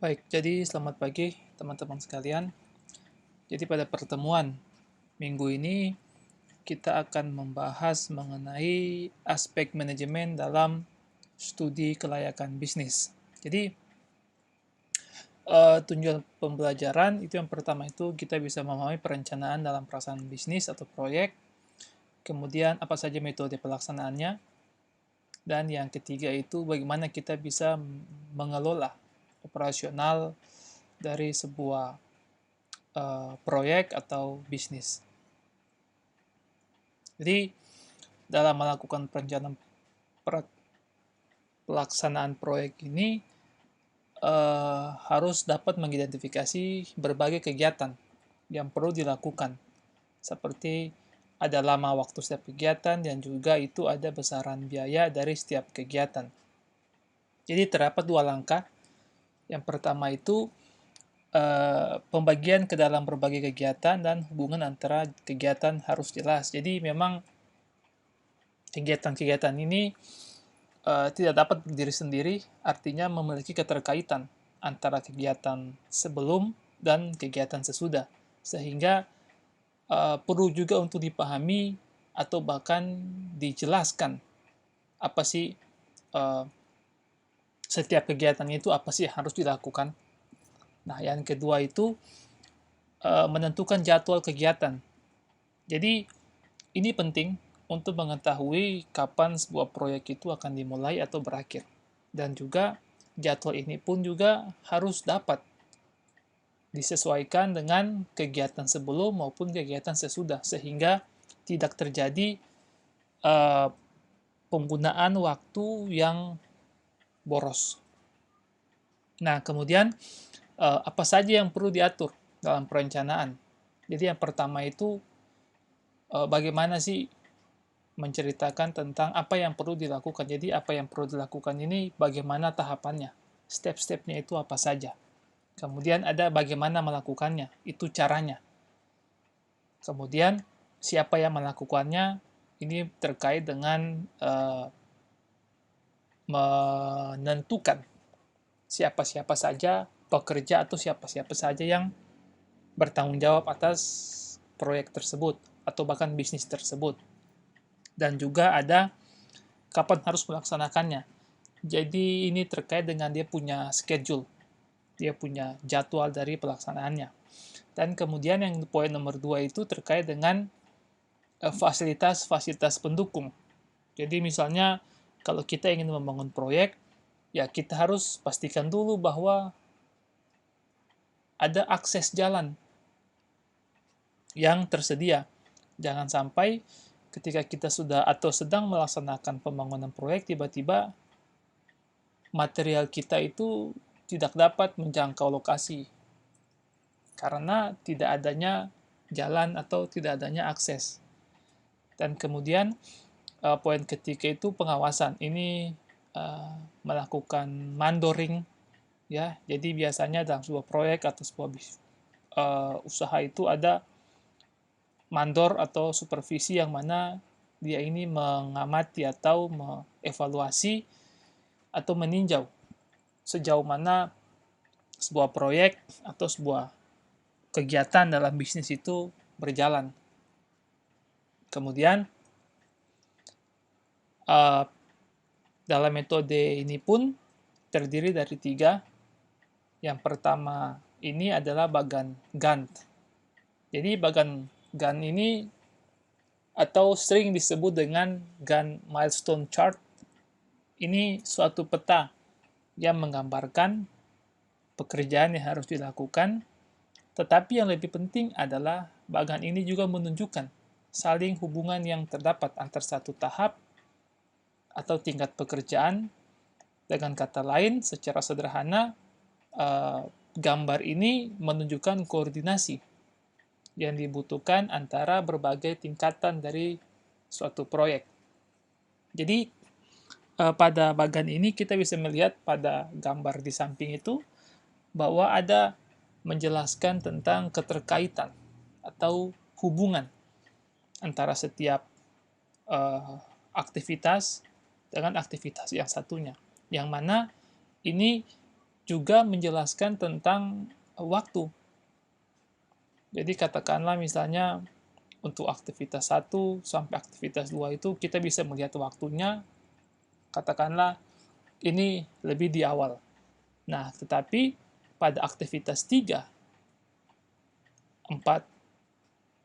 Baik, jadi selamat pagi teman-teman sekalian. Jadi pada pertemuan minggu ini kita akan membahas mengenai aspek manajemen dalam studi kelayakan bisnis. Jadi tujuan pembelajaran itu yang pertama itu kita bisa memahami perencanaan dalam pelaksanaan bisnis atau proyek, kemudian apa saja metode pelaksanaannya, dan yang ketiga itu bagaimana kita bisa mengelola operasional dari sebuah proyek atau bisnis. Jadi dalam melakukan perencanaan pelaksanaan proyek ini harus dapat mengidentifikasi berbagai kegiatan yang perlu dilakukan, seperti ada lama waktu setiap kegiatan dan juga itu ada besaran biaya dari setiap kegiatan. Jadi terdapat dua langkah. Yang pertama itu pembagian ke dalam berbagai kegiatan dan hubungan antara kegiatan harus jelas. Jadi memang kegiatan-kegiatan ini tidak dapat berdiri sendiri, artinya memiliki keterkaitan antara kegiatan sebelum dan kegiatan sesudah, sehingga perlu juga untuk dipahami atau bahkan dijelaskan apa sih setiap kegiatan itu apa sih yang harus dilakukan. Nah, yang kedua itu menentukan jadwal kegiatan. Jadi ini penting untuk mengetahui kapan sebuah proyek itu akan dimulai atau berakhir. Dan juga jadwal ini pun juga harus dapat disesuaikan dengan kegiatan sebelum maupun kegiatan sesudah, sehingga tidak terjadi uh, penggunaan waktu yang boros. Nah, kemudian apa saja yang perlu diatur dalam perencanaan? Jadi yang pertama itu bagaimana sih menceritakan tentang apa yang perlu dilakukan. Jadi apa yang perlu dilakukan ini bagaimana tahapannya, step-stepnya itu apa saja. Kemudian ada bagaimana melakukannya, itu caranya. Kemudian siapa yang melakukannya, ini terkait dengan menentukan siapa-siapa saja pekerja atau siapa-siapa saja yang bertanggung jawab atas proyek tersebut atau bahkan bisnis tersebut. Dan juga ada kapan harus melaksanakannya. Jadi ini terkait dengan dia punya schedule, dia punya jadwal dari pelaksanaannya. Dan kemudian yang poin nomor 2 itu terkait dengan fasilitas-fasilitas pendukung. Jadi misalnya kalau kita ingin membangun proyek, ya kita harus pastikan dulu bahwa ada akses jalan yang tersedia. Jangan sampai ketika kita sudah atau sedang melaksanakan pembangunan proyek, tiba-tiba material kita itu tidak dapat menjangkau lokasi karena tidak adanya jalan atau tidak adanya akses. Dan kemudian poin ketiga itu pengawasan. Ini melakukan monitoring, ya. Jadi biasanya dalam sebuah proyek atau sebuah usaha itu ada mandor atau supervisi yang mana dia ini mengamati atau mengevaluasi atau meninjau sejauh mana sebuah proyek atau sebuah kegiatan dalam bisnis itu berjalan. Kemudian dalam metode ini pun terdiri dari 3. Yang pertama ini adalah bagan Gantt. Jadi bagan Gantt ini atau sering disebut dengan Gantt milestone chart, ini suatu peta yang menggambarkan pekerjaan yang harus dilakukan, tetapi yang lebih penting adalah bagan ini juga menunjukkan saling hubungan yang terdapat antar satu tahap atau tingkat pekerjaan. Dengan kata lain, secara sederhana, gambar ini menunjukkan koordinasi yang dibutuhkan antara berbagai tingkatan dari suatu proyek. Jadi, pada bagian ini kita bisa melihat pada gambar di samping itu bahwa ada menjelaskan tentang keterkaitan atau hubungan antara setiap aktivitas dengan aktivitas yang satunya, yang mana ini juga menjelaskan tentang waktu. Jadi katakanlah misalnya untuk aktivitas 1 sampai aktivitas 2 itu kita bisa melihat waktunya, katakanlah ini lebih di awal. Nah, tetapi pada aktivitas 3, 4,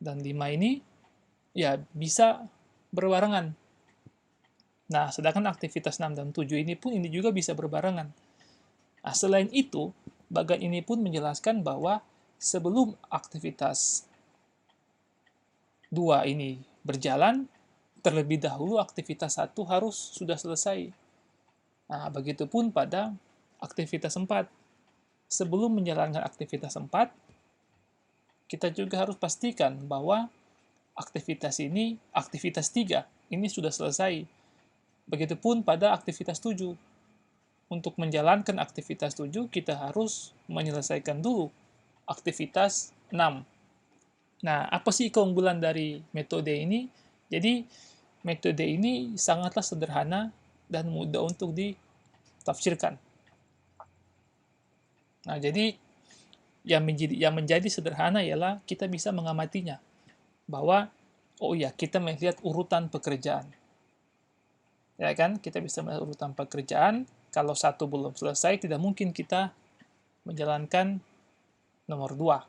dan 5 ini ya bisa berbarengan. Nah, sedangkan aktivitas 6 dan 7 ini pun ini juga bisa berbarengan. Nah, selain itu, bagian ini pun menjelaskan bahwa sebelum aktivitas 2 ini berjalan, terlebih dahulu aktivitas 1 harus sudah selesai. Nah, begitupun pada aktivitas 4. Sebelum menjalankan aktivitas 4, kita juga harus pastikan bahwa aktivitas 3 ini sudah selesai. Begitupun pada aktivitas 7. Untuk menjalankan aktivitas 7, kita harus menyelesaikan dulu aktivitas 6. Nah, apa sih keunggulan dari metode ini? Jadi, metode ini sangatlah sederhana dan mudah untuk ditafsirkan. Nah, jadi yang menjadi sederhana ialah kita bisa mengamatinya. Bahwa, oh iya, kita melihat urutan pekerjaan. Ya kan? Kita bisa melihat urutan pekerjaan. Kalau 1 belum selesai, tidak mungkin kita menjalankan nomor 2.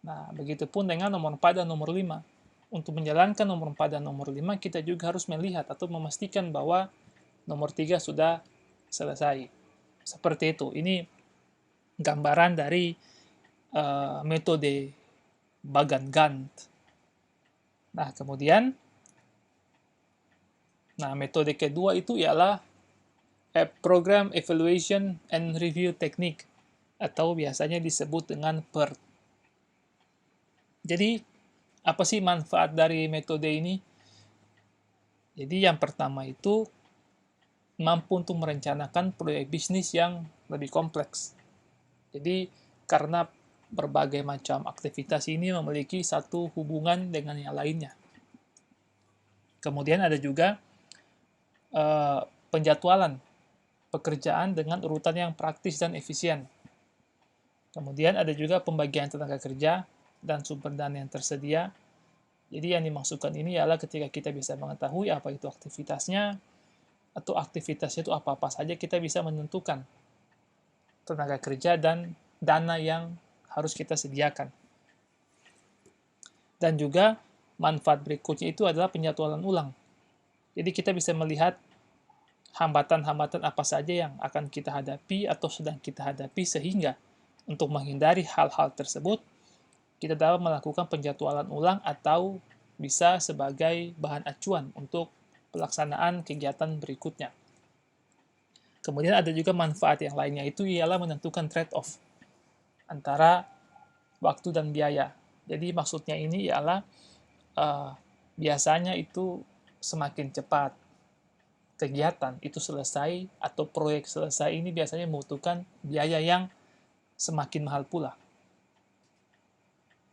Nah, begitupun dengan nomor 4 dan nomor 5. Untuk menjalankan nomor 4 dan nomor 5, kita juga harus melihat atau memastikan bahwa nomor 3 sudah selesai. Seperti itu. Ini gambaran dari metode bagan Gantt. Nah, kemudian, metode kedua itu ialah Program Evaluation and Review Technique, atau biasanya disebut dengan PERT. Jadi, apa sih manfaat dari metode ini? Jadi, yang pertama itu mampu untuk merencanakan proyek bisnis yang lebih kompleks. Jadi, karena berbagai macam aktivitas ini memiliki satu hubungan dengan yang lainnya. Kemudian ada juga penjadwalan pekerjaan dengan urutan yang praktis dan efisien. Kemudian ada juga pembagian tenaga kerja dan sumber dana yang tersedia. Jadi yang dimaksudkan ini adalah ketika kita bisa mengetahui apa itu aktivitasnya, atau aktivitasnya itu apa-apa saja, kita bisa menentukan tenaga kerja dan dana yang harus kita sediakan. Dan juga manfaat berikutnya itu adalah penjadwalan ulang. Jadi kita bisa melihat hambatan-hambatan apa saja yang akan kita hadapi atau sedang kita hadapi, sehingga untuk menghindari hal-hal tersebut, kita dapat melakukan penjadwalan ulang atau bisa sebagai bahan acuan untuk pelaksanaan kegiatan berikutnya. Kemudian ada juga manfaat yang lainnya, itu ialah menentukan trade-off antara waktu dan biaya. Jadi maksudnya ini ialah biasanya itu semakin cepat kegiatan itu selesai atau proyek selesai, ini biasanya membutuhkan biaya yang semakin mahal pula.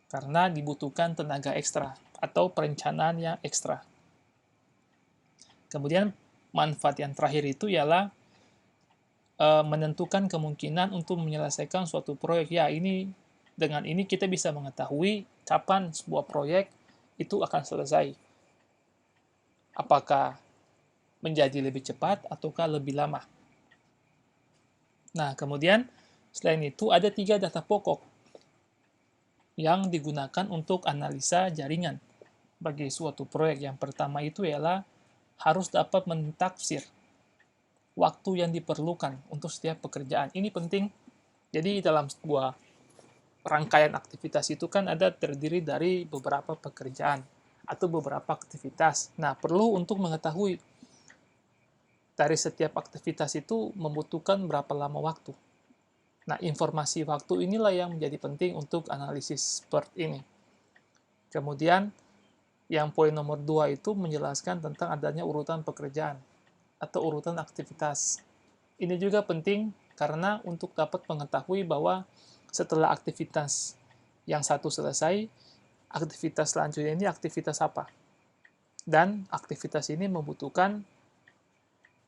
Karena dibutuhkan tenaga ekstra atau perencanaan yang ekstra. Kemudian manfaat yang terakhir itu ialah menentukan kemungkinan untuk menyelesaikan suatu proyek. Ya, dengan ini kita bisa mengetahui kapan sebuah proyek itu akan selesai. Apakah menjadi lebih cepat ataukah lebih lama. Nah, kemudian selain itu ada 3 data pokok yang digunakan untuk analisa jaringan bagi suatu proyek. Yang pertama itu ialah harus dapat mentafsir waktu yang diperlukan untuk setiap pekerjaan. Ini penting. Jadi dalam sebuah rangkaian aktivitas itu kan ada terdiri dari beberapa pekerjaan atau beberapa aktivitas. Nah, perlu untuk mengetahui dari setiap aktivitas itu membutuhkan berapa lama waktu. Nah, informasi waktu inilah yang menjadi penting untuk analisis PERT ini. Kemudian, yang poin nomor 2 itu menjelaskan tentang adanya urutan pekerjaan atau urutan aktivitas. Ini juga penting karena untuk dapat mengetahui bahwa setelah aktivitas yang satu selesai, aktivitas selanjutnya ini aktivitas apa. Dan aktivitas ini membutuhkan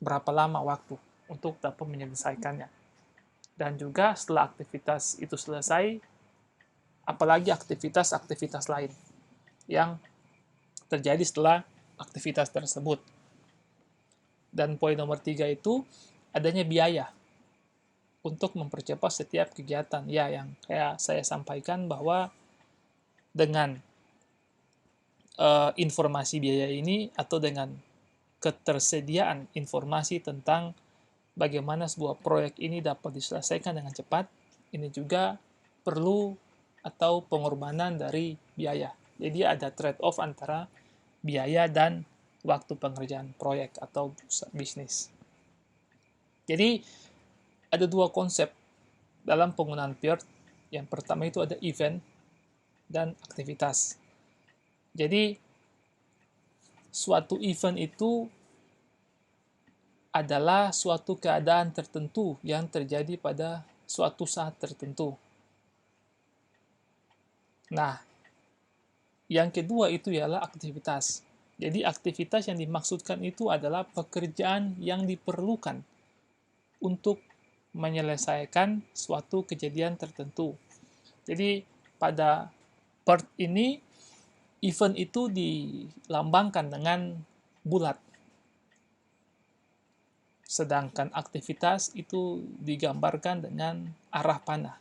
berapa lama waktu untuk dapat menyelesaikannya. Dan juga setelah aktivitas itu selesai, apalagi aktivitas-aktivitas lain yang terjadi setelah aktivitas tersebut. Dan poin nomor 3 itu adanya biaya untuk mempercepat setiap kegiatan. Ya, yang kayak saya sampaikan bahwa dengan informasi biaya ini atau dengan ketersediaan informasi tentang bagaimana sebuah proyek ini dapat diselesaikan dengan cepat, ini juga perlu atau pengorbanan dari biaya. Jadi ada trade-off antara biaya dan waktu pengerjaan proyek atau bisnis. Jadi ada dua konsep dalam penggunaan PERT. Yang pertama itu ada event dan aktivitas. Jadi suatu event itu adalah suatu keadaan tertentu yang terjadi pada suatu saat tertentu. Nah, yang kedua itu ialah aktivitas. Jadi aktivitas yang dimaksudkan itu adalah pekerjaan yang diperlukan untuk menyelesaikan suatu kejadian tertentu. Jadi pada part ini, event itu dilambangkan dengan bulat. Sedangkan aktivitas itu digambarkan dengan arah panah.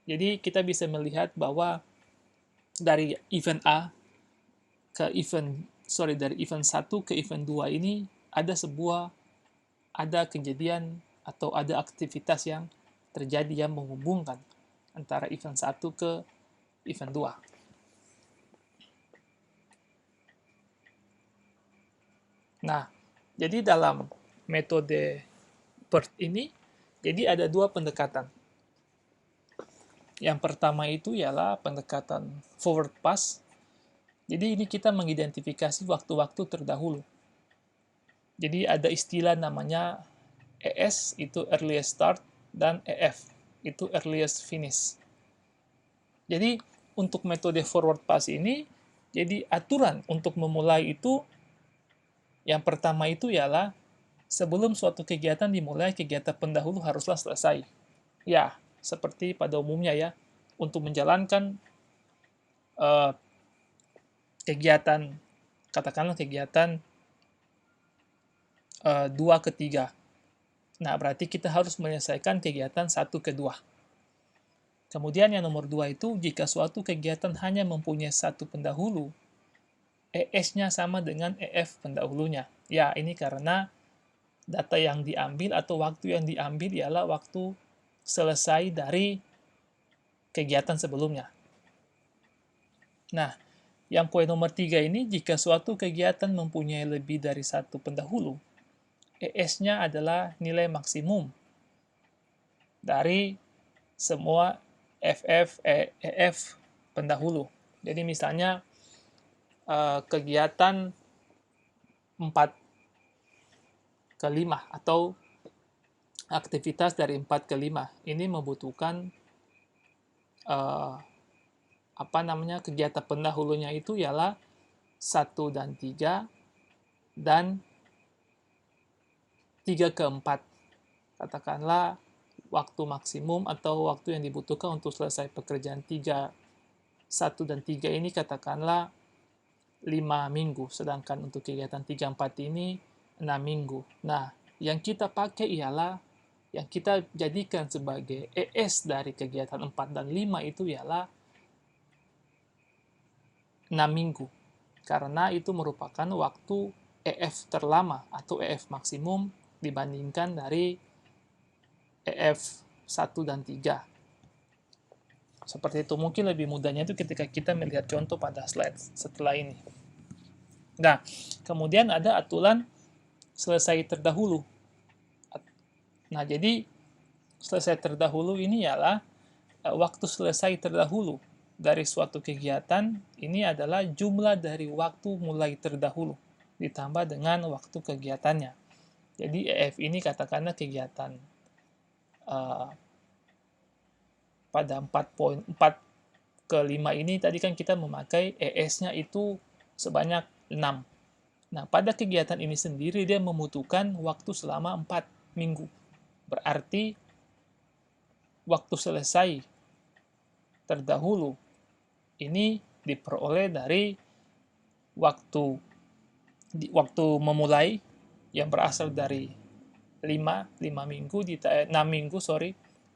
Jadi kita bisa melihat bahwa dari event A ke dari event 1 ke event 2 ini ada kejadian atau ada aktivitas yang terjadi yang menghubungkan antara event 1 ke event 2. Nah, jadi dalam metode PERT ini, jadi ada dua pendekatan. Yang pertama itu ialah pendekatan forward pass. Jadi ini kita mengidentifikasi waktu-waktu terdahulu. Jadi ada istilah namanya ES, itu earliest start, dan EF, itu earliest finish. Jadi untuk metode forward pass ini, jadi aturan untuk memulai itu, yang pertama itu ialah sebelum suatu kegiatan dimulai, kegiatan pendahulu haruslah selesai. Ya, seperti pada umumnya ya, untuk menjalankan kegiatan, katakanlah kegiatan 2 ke 3. Nah, berarti kita harus menyelesaikan kegiatan 1 ke 2. Kemudian yang nomor 2 itu, jika suatu kegiatan hanya mempunyai satu pendahulu, ES-nya sama dengan EF pendahulunya. Ya, ini karena data yang diambil atau waktu yang diambil ialah waktu selesai dari kegiatan sebelumnya. Nah, yang poin nomor 3 ini, jika suatu kegiatan mempunyai lebih dari satu pendahulu, ES-nya adalah nilai maksimum dari semua EF pendahulu. Jadi misalnya kegiatan 4 ke 5 atau aktivitas dari 4 ke 5 ini membutuhkan kegiatan pendahulunya itu ialah 1 dan 3 dan 3 ke 4. Katakanlah waktu maksimum atau waktu yang dibutuhkan untuk selesai pekerjaan 1 dan 3 ini katakanlah 5 minggu, sedangkan untuk kegiatan 3, 4 ini 6 minggu. Nah, yang kita pakai ialah, yang kita jadikan sebagai ES dari kegiatan 4 dan 5 itu ialah 6 minggu. Karena itu merupakan waktu EF terlama atau EF maksimum dibandingkan dari EF 1 dan 3. Seperti itu. Mungkin lebih mudahnya itu ketika kita melihat contoh pada slide setelah ini. Nah, kemudian ada aturan selesai terdahulu. Nah, jadi selesai terdahulu ini ialah waktu selesai terdahulu dari suatu kegiatan ini adalah jumlah dari waktu mulai terdahulu ditambah dengan waktu kegiatannya. Jadi EF ini katakanlah kegiatan pada 4 ke 5 ini tadi kan kita memakai ES-nya itu sebanyak 6. Nah, pada kegiatan ini sendiri dia membutuhkan waktu selama 4 minggu. Berarti waktu selesai terdahulu ini diperoleh dari waktu memulai yang berasal dari 6 minggu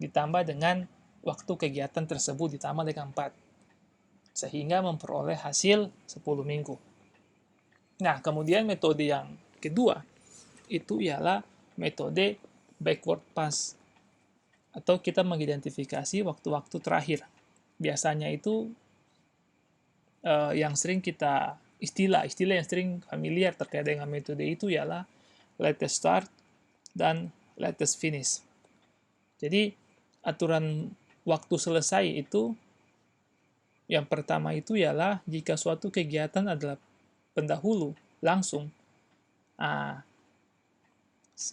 ditambah dengan waktu kegiatan tersebut ditambah dengan 4 sehingga memperoleh hasil 10 minggu. Nah, kemudian metode yang kedua itu ialah metode backward pass atau kita mengidentifikasi waktu-waktu terakhir. Biasanya itu yang sering kita istilah yang sering familiar terkait dengan metode itu ialah latest start dan latest finish. Jadi aturan waktu selesai itu yang pertama itu ialah jika suatu kegiatan adalah pendahulu langsung,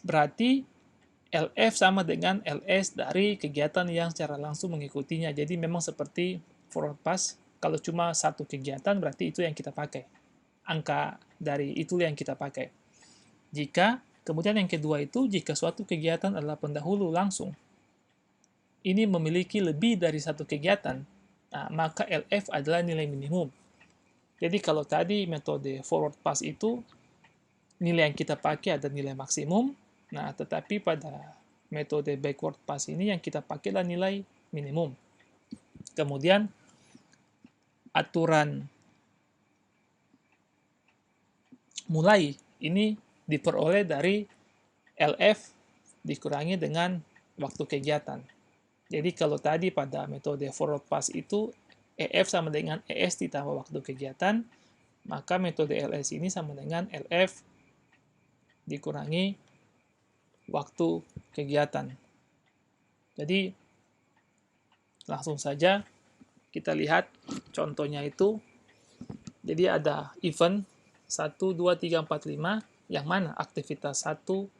berarti LF sama dengan LS dari kegiatan yang secara langsung mengikutinya. Jadi memang seperti forward pass, kalau cuma satu kegiatan berarti itu yang kita pakai. Angka dari itu yang kita pakai. Kemudian yang kedua itu, jika suatu kegiatan adalah pendahulu langsung, ini memiliki lebih dari satu kegiatan, maka LF adalah nilai minimum. Jadi kalau tadi metode forward pass itu, nilai yang kita pakai ada nilai maksimum, tetapi pada metode backward pass ini yang kita pakai adalah nilai minimum. Kemudian aturan mulai ini diperoleh dari LF dikurangi dengan waktu kegiatan. Jadi kalau tadi pada metode forward pass itu EF sama dengan ES ditambah waktu kegiatan, maka metode LS ini sama dengan LF dikurangi waktu kegiatan. Jadi langsung saja kita lihat contohnya itu. Jadi ada event 1, 2, 3, 4, 5 yang mana aktivitas 1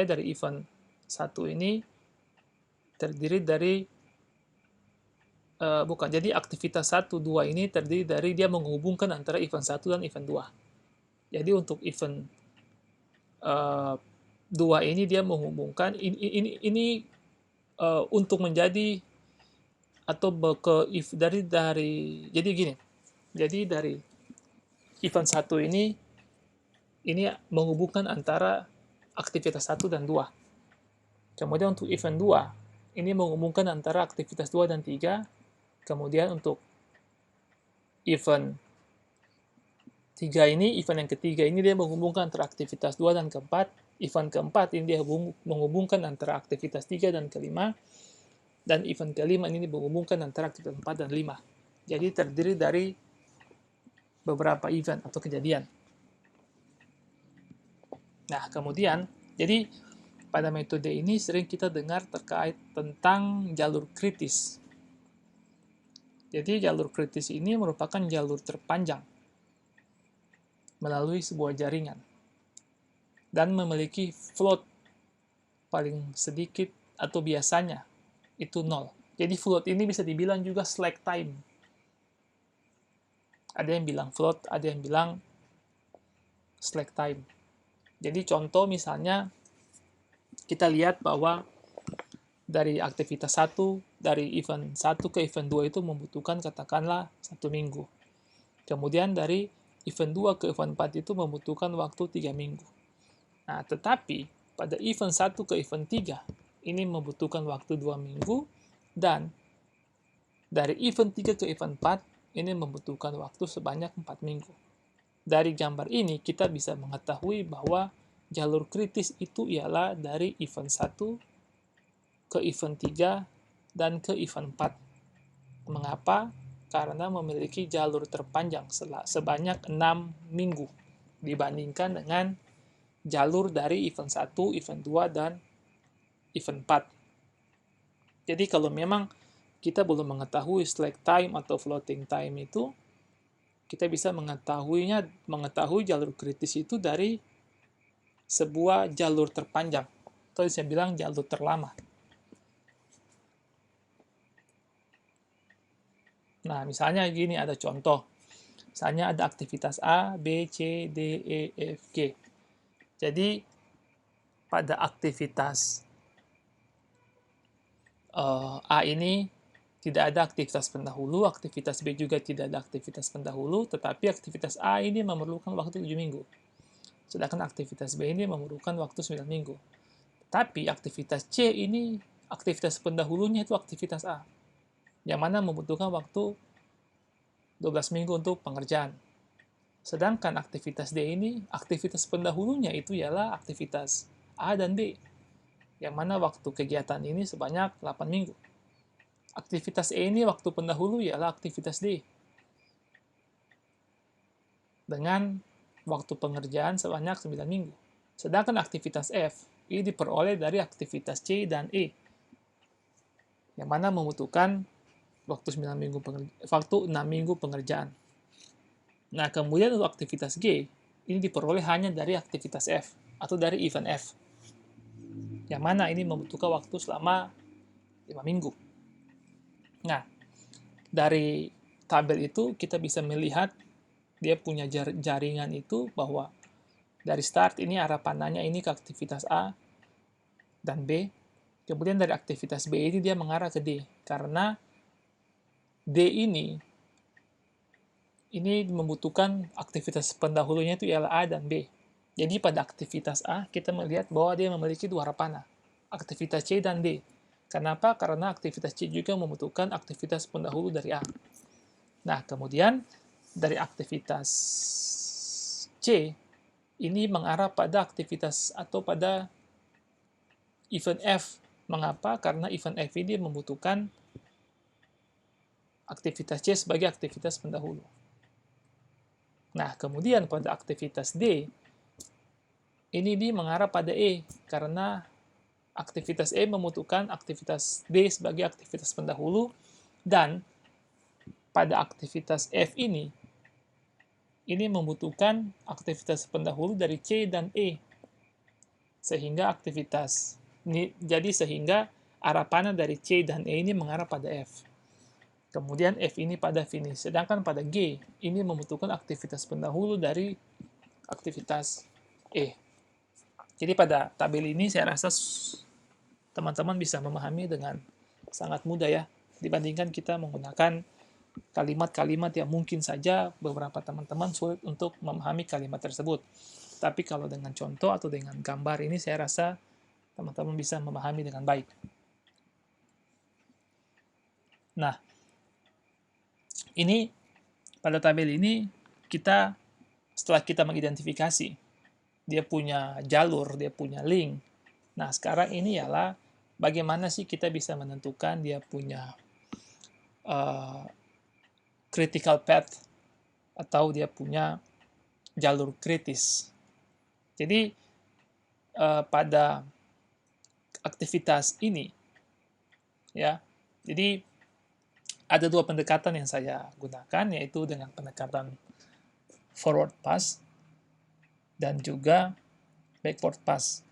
dari event 1 ini terdiri dari jadi aktivitas 1, 2 ini terdiri dari dia menghubungkan antara event 1 dan event 2. Jadi untuk event 2 ini dia menghubungkan ini untuk menjadi atau jadi gini. Jadi dari event 1 ini menghubungkan antara aktivitas 1 dan 2. Kemudian untuk event 2 ini menghubungkan antara aktivitas 2 dan 3. Kemudian untuk event 3 ini, event yang ketiga ini dia menghubungkan antara aktivitas 2 dan keempat. Event keempat ini dia menghubungkan antara aktivitas 3 dan kelima. Dan event kelima ini menghubungkan antara aktivitas 4 dan 5. Jadi terdiri dari beberapa event atau kejadian. Nah, kemudian, jadi pada metode ini sering kita dengar terkait tentang jalur kritis. Jadi jalur kritis ini merupakan jalur terpanjang melalui sebuah jaringan dan memiliki float paling sedikit atau biasanya itu 0. Jadi float ini bisa dibilang juga slack time. Ada yang bilang float, ada yang bilang slack time. Jadi contoh misalnya kita lihat bahwa dari aktivitas 1, dari event 1 ke event 2 itu membutuhkan katakanlah 1 minggu. Kemudian dari event 2 ke event 4 itu membutuhkan waktu 3 minggu. Nah, tetapi pada event 1 ke event 3 ini membutuhkan waktu 2 minggu, dan dari event 3 ke event 4 ini membutuhkan waktu sebanyak 4 minggu. Dari gambar ini kita bisa mengetahui bahwa jalur kritis itu ialah dari event 1 ke event 3 dan ke event 4. Mengapa? Karena memiliki jalur terpanjang sebanyak 6 minggu dibandingkan dengan jalur dari event 1, event 2, dan event 4. Jadi kalau memang kita belum mengetahui slack time atau floating time itu, kita bisa mengetahui jalur kritis itu dari sebuah jalur terpanjang, atau saya bilang jalur terlama. Nah, misalnya gini, ada contoh. Misalnya ada aktivitas A, B, C, D, E, F, G. Jadi, pada aktivitas A ini tidak ada aktivitas pendahulu, aktivitas B juga tidak ada aktivitas pendahulu, tetapi aktivitas A ini memerlukan waktu 7 minggu. Sedangkan aktivitas B ini memerlukan waktu 9 minggu. Tapi aktivitas C ini, aktivitas pendahulunya itu aktivitas A, yang mana membutuhkan waktu 12 minggu untuk pengerjaan. Sedangkan aktivitas D ini, aktivitas pendahulunya itu ialah aktivitas A dan B, yang mana waktu kegiatan ini sebanyak 8 minggu. Aktivitas E ini waktu pendahulu ialah aktivitas D, dengan waktu pengerjaan sebanyak 9 minggu. Sedangkan aktivitas F ini diperoleh dari aktivitas C dan E, yang mana membutuhkan waktu 6 minggu pengerjaan. Nah, kemudian untuk aktivitas G, ini diperoleh hanya dari aktivitas F, atau dari event F, yang mana ini membutuhkan waktu selama 5 minggu. Nah, dari tabel itu kita bisa melihat dia punya jaringan itu bahwa dari start ini arah panahnya ini ke aktivitas A dan B, kemudian dari aktivitas B ini dia mengarah ke D, karena D ini membutuhkan aktivitas pendahulunya itu ialah A dan B. Jadi pada aktivitas A kita melihat bahwa dia memiliki dua arah panah, aktivitas C dan D. Kenapa? Karena aktivitas C juga membutuhkan aktivitas pendahulu dari A. Nah, kemudian dari aktivitas C ini mengarah pada aktivitas atau pada event F. Mengapa? Karena event F ini membutuhkan aktivitas C sebagai aktivitas pendahulu. Nah, kemudian pada aktivitas D, ini mengarah pada E, karena aktivitas E membutuhkan aktivitas D sebagai aktivitas pendahulu, dan pada aktivitas F ini membutuhkan aktivitas pendahulu dari C dan E, sehingga sehingga arah panah dari C dan E ini mengarah pada F. Kemudian F ini pada finish. Sedangkan pada G, ini membutuhkan aktivitas pendahulu dari aktivitas E. Jadi pada tabel ini saya rasa teman-teman bisa memahami dengan sangat mudah ya, dibandingkan kita menggunakan kalimat-kalimat yang mungkin saja beberapa teman-teman sulit untuk memahami kalimat tersebut. Tapi kalau dengan contoh atau dengan gambar ini saya rasa teman-teman bisa memahami dengan baik. Nah, ini pada tabel ini setelah kita mengidentifikasi dia punya jalur, dia punya link. Nah, sekarang ini ialah bagaimana sih kita bisa menentukan dia punya critical path atau dia punya jalur kritis. Jadi pada aktivitas ini ya, jadi ada dua pendekatan yang saya gunakan, yaitu dengan pendekatan forward pass dan juga backward pass.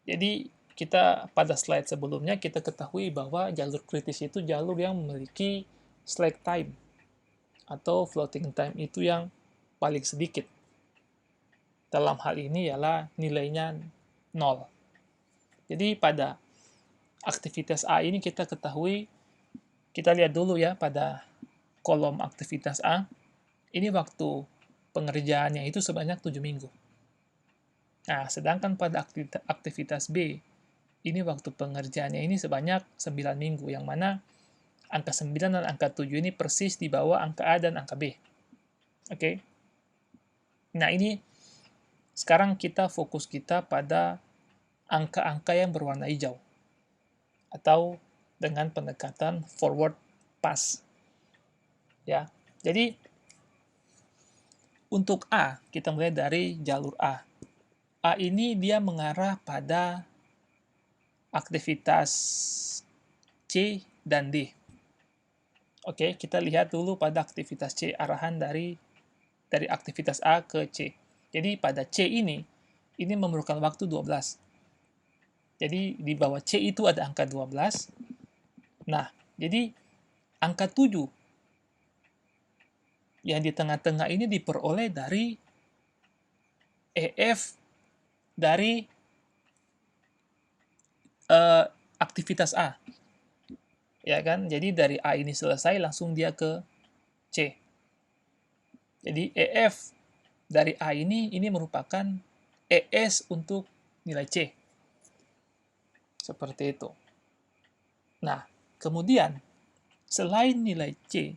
Jadi kita pada slide sebelumnya kita ketahui bahwa jalur kritis itu jalur yang memiliki slack time atau floating time itu yang paling sedikit. Dalam hal ini ialah nilainya 0. Jadi pada aktivitas A ini kita ketahui, kita lihat dulu ya pada kolom aktivitas A, ini waktu pengerjaannya itu sebanyak 7 minggu. Nah, sedangkan pada aktivitas B, ini waktu pengerjaannya ini sebanyak 9 minggu, yang mana angka 9 dan angka 7 ini persis di bawah angka A dan angka B. Oke. Nah, ini sekarang kita fokus kita pada angka-angka yang berwarna hijau, atau dengan pendekatan forward pass. Ya. Jadi untuk A, kita mulai dari jalur A. A ini dia mengarah pada aktivitas C dan D. Oke, kita lihat dulu pada aktivitas C, arahan dari aktivitas A ke C. Jadi pada C ini memerlukan waktu 12. Jadi di bawah C itu ada angka 12. Nah, jadi angka 7 yang di tengah-tengah ini diperoleh dari EF dari aktivitas A. Ya kan? Jadi dari A ini selesai, langsung dia ke C. Jadi EF dari A ini merupakan ES untuk nilai C. Seperti itu. Nah, kemudian selain nilai C,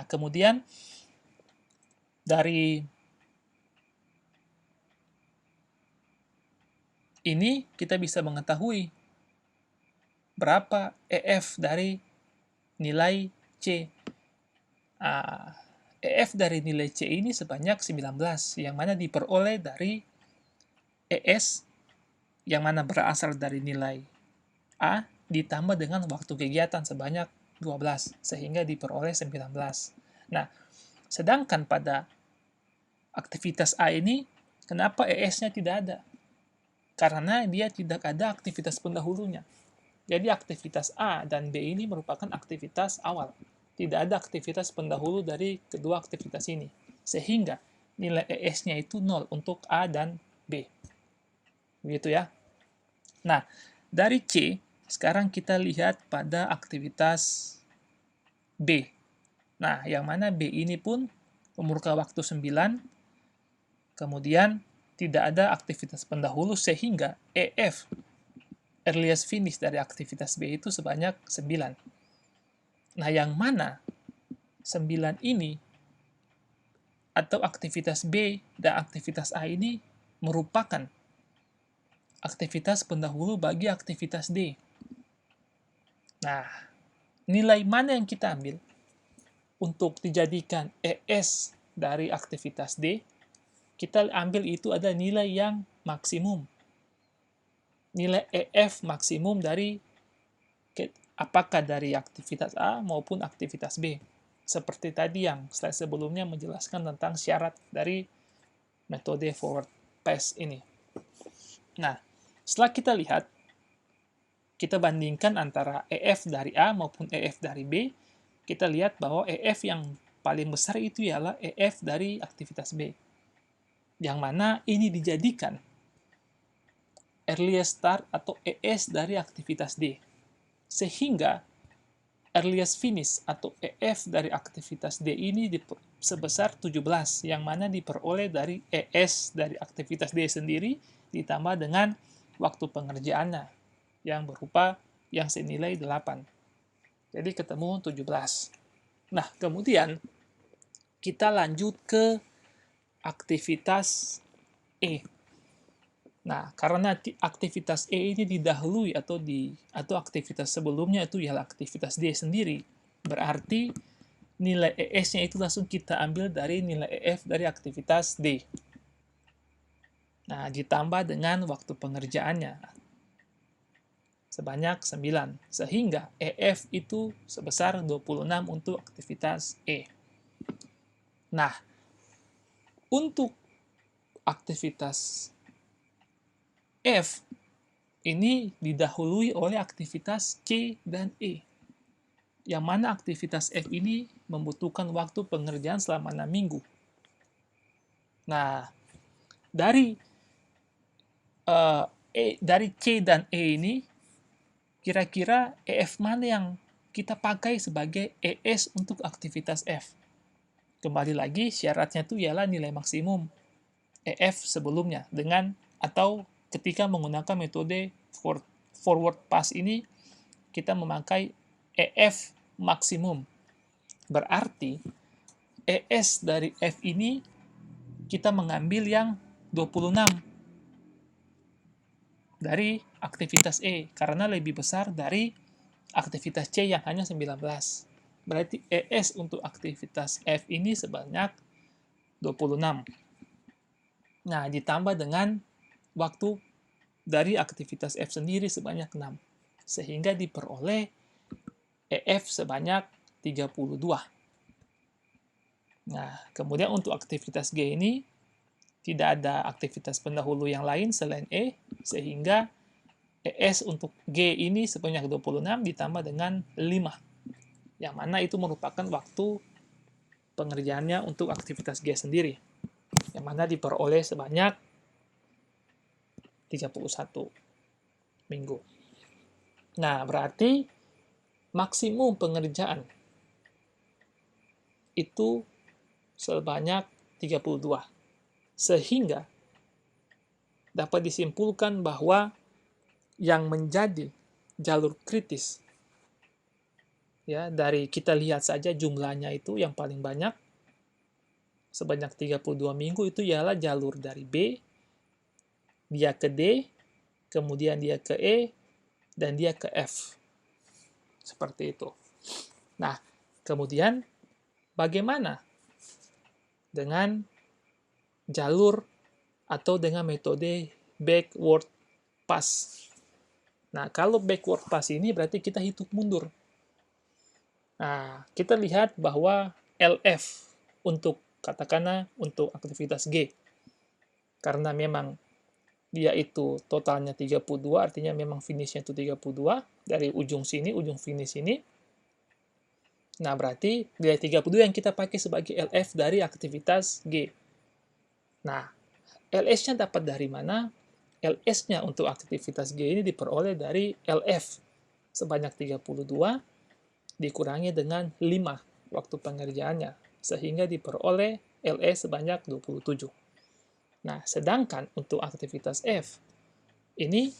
kemudian dari ini kita bisa mengetahui berapa EF dari nilai C. EF dari nilai C ini sebanyak 19, yang mana diperoleh dari ES, yang mana berasal dari nilai A, ditambah dengan waktu kegiatan sebanyak 12, sehingga diperoleh 19. Nah, sedangkan pada aktivitas A ini, kenapa ES-nya tidak ada? Karena dia tidak ada aktivitas pendahulunya. Jadi aktivitas A dan B ini merupakan aktivitas awal. Tidak ada aktivitas pendahulu dari kedua aktivitas ini. Sehingga nilai ES-nya itu 0 untuk A dan B. Begitu ya. Nah, dari C, sekarang kita lihat pada aktivitas B. Nah, yang mana B ini pun memurka waktu 9, kemudian tidak ada aktivitas pendahulu, sehingga EF, earliest finish dari aktivitas B itu sebanyak 9. Nah, yang mana 9 ini atau aktivitas B dan aktivitas A ini merupakan aktivitas pendahulu bagi aktivitas D. Nah, nilai mana yang kita ambil untuk dijadikan ES dari aktivitas D? Kita ambil itu ada nilai yang maksimum. Nilai EF maksimum dari apakah dari aktivitas A maupun aktivitas B. Seperti tadi yang slide sebelumnya menjelaskan tentang syarat dari metode forward pass ini. Nah, setelah kita lihat, kita bandingkan antara EF dari A maupun EF dari B, kita lihat bahwa EF yang paling besar itu ialah EF dari aktivitas B. Yang mana ini dijadikan earliest start atau ES dari aktivitas D. Sehingga earliest finish atau EF dari aktivitas D ini sebesar 17, yang mana diperoleh dari ES dari aktivitas D sendiri ditambah dengan waktu pengerjaannya yang berupa yang senilai 8. Jadi ketemu 17. Nah, kemudian kita lanjut ke aktivitas E. Nah, karena aktivitas E ini didahului atau aktivitas sebelumnya itu ialah aktivitas D sendiri, berarti nilai ES-nya itu langsung kita ambil dari nilai EF dari aktivitas D. Nah, ditambah dengan waktu pengerjaannya sebanyak 9, sehingga EF itu sebesar 26 untuk aktivitas E. Nah, untuk aktivitas F ini didahului oleh aktivitas C dan E, yang mana aktivitas F ini membutuhkan waktu pengerjaan selama 6 minggu. Nah, dari C dan E ini, kira-kira EF mana yang kita pakai sebagai ES untuk aktivitas F? Kembali lagi, syaratnya itu ialah nilai maksimum EF sebelumnya dengan atau ketika menggunakan metode forward pass ini, kita memakai EF maksimum. Berarti ES dari F ini kita mengambil yang 26 dari aktivitas E, karena lebih besar dari aktivitas C yang hanya 19. Berarti ES untuk aktivitas F ini sebanyak 26. Nah, ditambah dengan waktu dari aktivitas F sendiri sebanyak 6. Sehingga diperoleh EF sebanyak 32. Nah, kemudian untuk aktivitas G ini, tidak ada aktivitas pendahulu yang lain selain E, sehingga ES untuk G ini sebanyak 26 ditambah dengan 5. Yang mana itu merupakan waktu pengerjaannya untuk aktivitas G sendiri. Yang mana diperoleh sebanyak 31 minggu. Nah, berarti maksimum pengerjaan itu sebanyak 32. Sehingga dapat disimpulkan bahwa yang menjadi jalur kritis, ya, dari kita lihat saja jumlahnya itu yang paling banyak sebanyak 32 minggu itu ialah jalur dari B, dia ke D, kemudian dia ke E, dan dia ke F. Seperti itu. Nah, kemudian bagaimana dengan jalur atau dengan metode backward pass? Nah, kalau backward pass ini berarti kita hitung mundur. Nah, kita lihat bahwa LF untuk katakanlah untuk aktivitas G, karena memang dia itu totalnya 32, artinya memang finishnya itu 32, dari ujung sini, ujung finish ini. Nah, berarti nilai 32 yang kita pakai sebagai LF dari aktivitas G. Nah, LS-nya dapat dari mana? LS-nya untuk aktivitas G ini diperoleh dari LF sebanyak 32 dikurangi dengan 5 waktu pengerjaannya, sehingga diperoleh LS sebanyak 27. Nah, sedangkan untuk aktivitas F, ini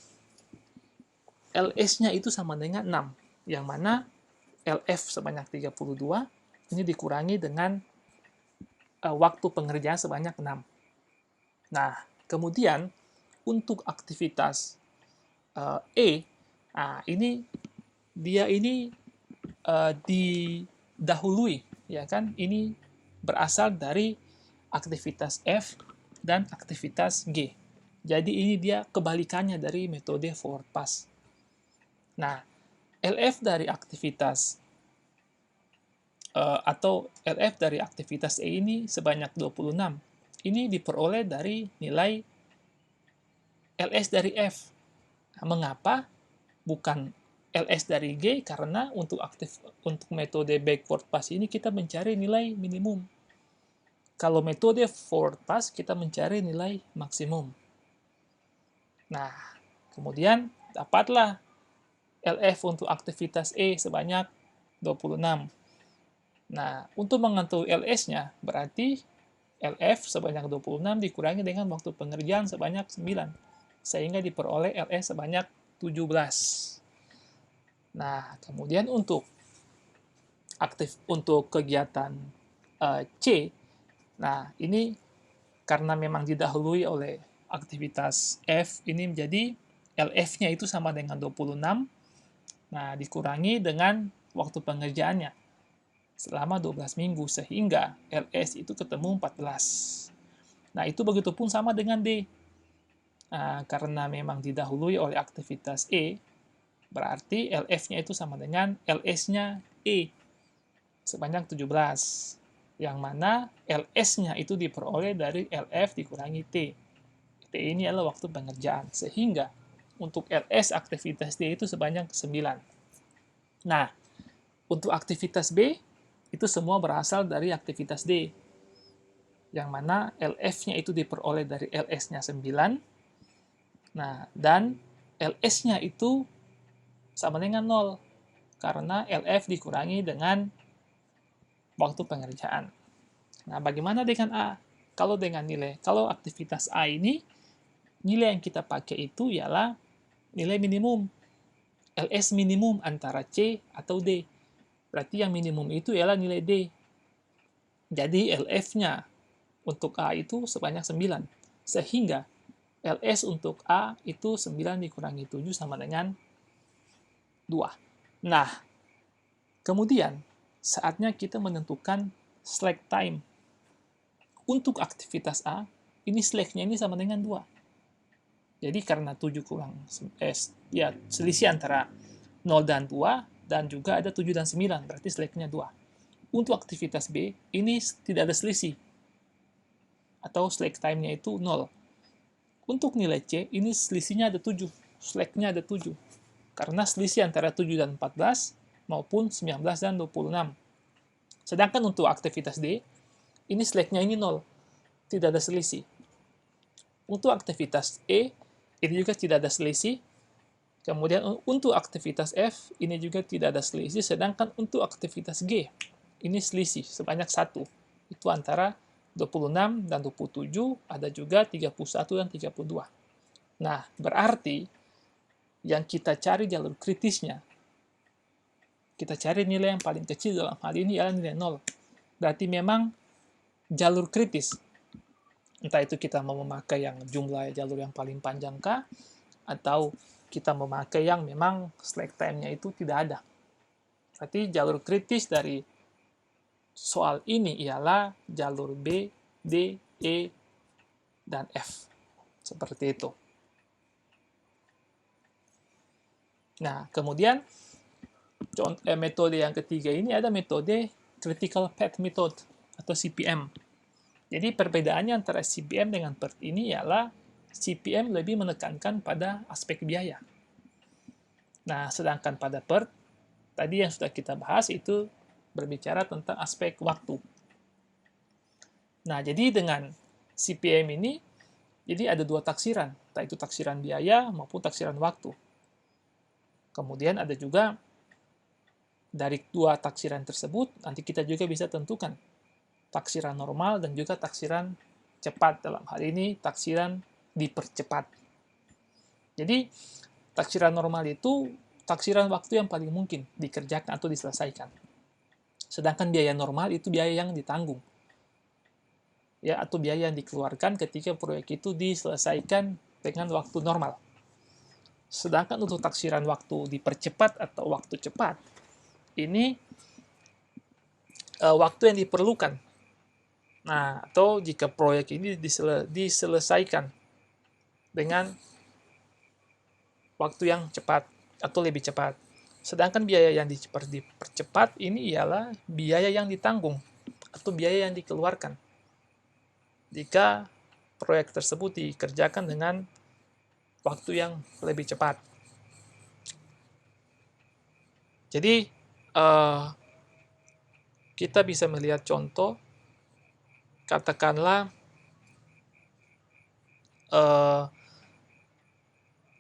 LS-nya itu sama dengan 6, yang mana LF sebanyak 32 ini dikurangi dengan waktu pengerjaan sebanyak 6. Nah, kemudian untuk aktivitas E, ini dia ini didahului, ya kan? Ini berasal dari aktivitas F dan aktivitas G. Jadi ini dia kebalikannya dari metode forward pass. Nah, LF dari aktivitas atau LF dari aktivitas E ini sebanyak 26. Ini diperoleh dari nilai LS dari F. Nah, mengapa bukan LS dari G? Karena untuk metode backward pass ini kita mencari nilai minimum. Kalau metode forward pass kita mencari nilai maksimum. Nah, kemudian dapatlah LF untuk aktivitas E sebanyak 26. Nah, untuk mengetahui LS-nya, berarti LF sebanyak 26 dikurangi dengan waktu pengerjaan sebanyak 9, sehingga diperoleh LS sebanyak 17. Nah, kemudian untuk kegiatan C, nah ini karena memang didahului oleh aktivitas F, ini menjadi LF-nya itu sama dengan 26, nah dikurangi dengan waktu pengerjaannya selama 12 minggu, sehingga LS itu ketemu 14. Nah, itu begitu pun sama dengan D. Nah, karena memang didahului oleh aktivitas E, berarti LF-nya itu sama dengan LS-nya E, sebanyak 17. Yang mana LS-nya itu diperoleh dari LF dikurangi T. T ini adalah waktu pengerjaan. Sehingga untuk LS aktivitas D itu sebanyak 9. Nah, untuk aktivitas B, itu semua berasal dari aktivitas D, yang mana LF-nya itu diperoleh dari LS-nya 9, nah, dan LS-nya itu sama dengan 0, karena LF dikurangi dengan waktu pengerjaan. Nah, bagaimana dengan A? Kalau aktivitas A ini, nilai yang kita pakai itu ialah nilai minimum, LS minimum antara C atau D. Berarti yang minimum itu ialah nilai D. Jadi LF-nya untuk A itu sebanyak 9. Sehingga LS untuk A itu 9 dikurangi 7 sama dengan 2. Nah, kemudian saatnya kita menentukan slack time. Untuk aktivitas A, ini slack-nya ini sama dengan 2. Jadi karena 7 kurang, ya selisih antara 0 dan 2, dan juga ada 7 dan 9, berarti slack-nya 2. Untuk aktivitas B, ini tidak ada selisih, atau slack time-nya itu 0. Untuk nilai C, ini selisihnya ada 7, slack-nya ada 7. Karena selisih antara 7 dan 14, maupun 19 dan 26. Sedangkan untuk aktivitas D, ini slack-nya ini 0, tidak ada selisih. Untuk aktivitas E, ini juga tidak ada selisih, Kemudian untuk aktivitas F, ini juga tidak ada selisih, sedangkan untuk aktivitas G, ini selisih sebanyak 1. Itu antara 26 dan 27, ada juga 31 dan 32. Nah, berarti yang kita cari jalur kritisnya, kita cari nilai yang paling kecil dalam hal ini adalah nilai 0. Berarti memang jalur kritis. Entah itu kita mau memakai yang jumlah jalur yang paling panjang kah, atau kita memakai yang memang slack time-nya itu tidak ada. Berarti jalur kritis dari soal ini ialah jalur B, D, E, dan F. Seperti itu. Nah, kemudian metode yang ketiga ini ada metode Critical Path Method atau CPM. Jadi perbedaannya antara CPM dengan PERT ini ialah CPM lebih menekankan pada aspek biaya. Nah, sedangkan pada PERT, tadi yang sudah kita bahas itu berbicara tentang aspek waktu. Nah, jadi dengan CPM ini, jadi ada dua taksiran, entah itu taksiran biaya maupun taksiran waktu. Kemudian ada juga dari dua taksiran tersebut, nanti kita juga bisa tentukan taksiran normal dan juga taksiran cepat. Dalam hal ini, taksiran dipercepat. Jadi, taksiran normal itu taksiran waktu yang paling mungkin dikerjakan atau diselesaikan. Sedangkan biaya normal itu biaya yang ditanggung. Ya, atau biaya yang dikeluarkan ketika proyek itu diselesaikan dengan waktu normal. Sedangkan untuk taksiran waktu dipercepat atau waktu cepat, ini waktu yang diperlukan. Nah, atau jika proyek ini diselesaikan dengan waktu yang cepat atau lebih cepat. Sedangkan biaya yang dipercepat ini ialah biaya yang ditanggung atau biaya yang dikeluarkan jika proyek tersebut dikerjakan dengan waktu yang lebih cepat. Jadi, kita bisa melihat contoh, katakanlah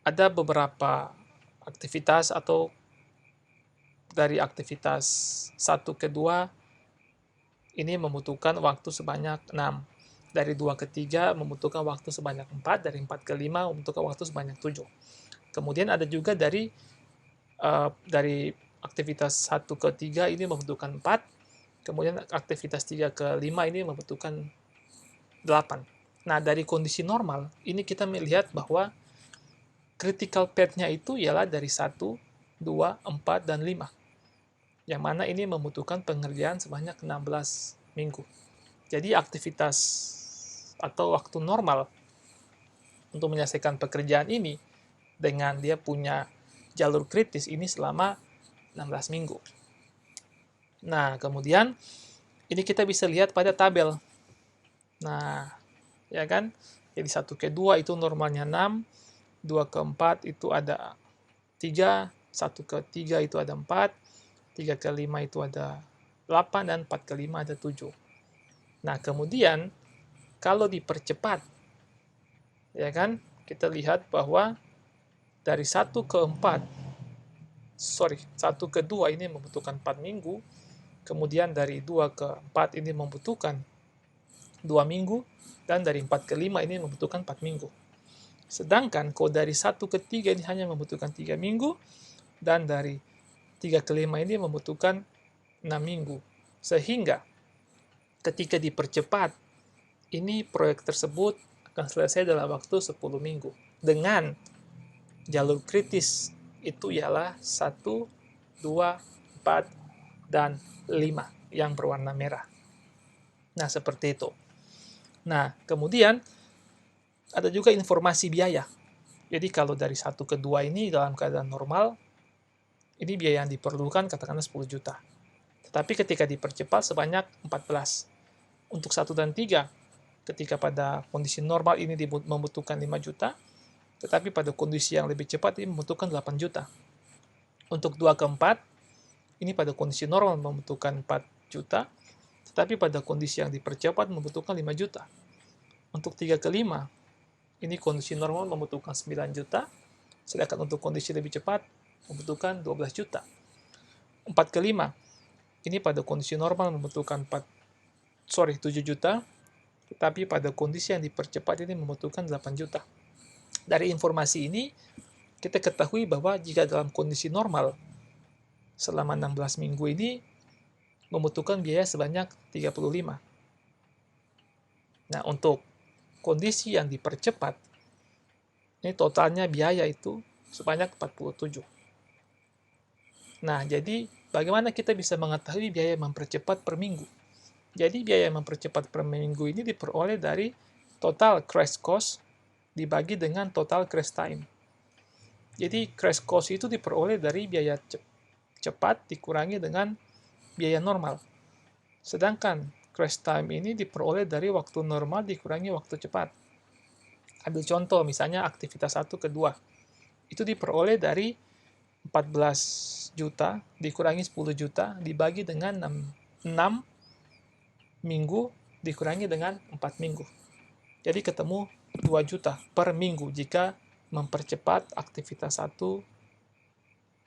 ada beberapa aktivitas atau dari aktivitas 1 ke 2 ini membutuhkan waktu sebanyak 6. Dari 2 ke 3 membutuhkan waktu sebanyak 4, dari 4 ke 5 membutuhkan waktu sebanyak 7. Kemudian ada juga dari aktivitas 1 ke 3 ini membutuhkan 4, kemudian aktivitas 3 ke 5 ini membutuhkan 8. Nah, dari kondisi normal, ini kita melihat bahwa critical path-nya itu ialah dari 1, 2, 4, dan 5. Yang mana ini membutuhkan pengerjaan sebanyak 16 minggu. Jadi aktivitas atau waktu normal untuk menyelesaikan pekerjaan ini dengan dia punya jalur kritis ini selama 16 minggu. Nah, kemudian ini kita bisa lihat pada tabel. Nah, ya kan? Jadi 1 ke 2 itu normalnya 6, 2 ke 4 itu ada 3, 1 ke 3 itu ada 4, 3 ke 5 itu ada 8, dan 4 ke 5 ada 7. Nah, kemudian kalau dipercepat, ya kan, kita lihat bahwa dari 1 ke 2 ini membutuhkan 4 minggu, kemudian dari 2 ke 4 ini membutuhkan 2 minggu, dan dari 4 ke 5 ini membutuhkan 4 minggu. Sedangkan kalau dari 1 ke 3 ini hanya membutuhkan 3 minggu, dan dari 3 ke 5 ini membutuhkan 6 minggu. Sehingga ketika dipercepat, ini proyek tersebut akan selesai dalam waktu 10 minggu. Dengan jalur kritis itu ialah 1, 2, 4, dan 5 yang berwarna merah. Nah, seperti itu. Nah, kemudian ada juga informasi biaya. Jadi kalau dari 1 ke 2 ini dalam keadaan normal, ini biaya yang diperlukan katakanlah 10 juta. Tetapi ketika dipercepat sebanyak 14. Untuk 1 dan 3, ketika pada kondisi normal ini membutuhkan 5 juta, tetapi pada kondisi yang lebih cepat ini membutuhkan 8 juta. Untuk 2 ke 4, ini pada kondisi normal membutuhkan 4 juta, tetapi pada kondisi yang dipercepat membutuhkan 5 juta. Untuk 3 ke 5, ini kondisi normal membutuhkan 9 juta, Sedangkan untuk kondisi lebih cepat, membutuhkan 12 juta. 4 ke 5, ini pada kondisi normal membutuhkan 7 juta, tetapi pada kondisi yang dipercepat ini membutuhkan 8 juta. Dari informasi ini, kita ketahui bahwa jika dalam kondisi normal, selama 16 minggu ini, membutuhkan biaya sebanyak 35. Nah, untuk kondisi yang dipercepat, ini totalnya biaya itu sebanyak 47. Nah, jadi bagaimana kita bisa mengetahui biaya mempercepat per minggu? Jadi biaya mempercepat per minggu ini diperoleh dari total crash cost dibagi dengan total crash time. Jadi crash cost itu diperoleh dari biaya cepat dikurangi dengan biaya normal. Sedangkan crash time ini diperoleh dari waktu normal dikurangi waktu cepat. Ambil contoh, misalnya aktivitas 1 ke 2. Itu diperoleh dari 14 juta dikurangi 10 juta dibagi dengan 6 minggu dikurangi dengan 4 minggu. Jadi ketemu 2 juta per minggu jika mempercepat aktivitas 1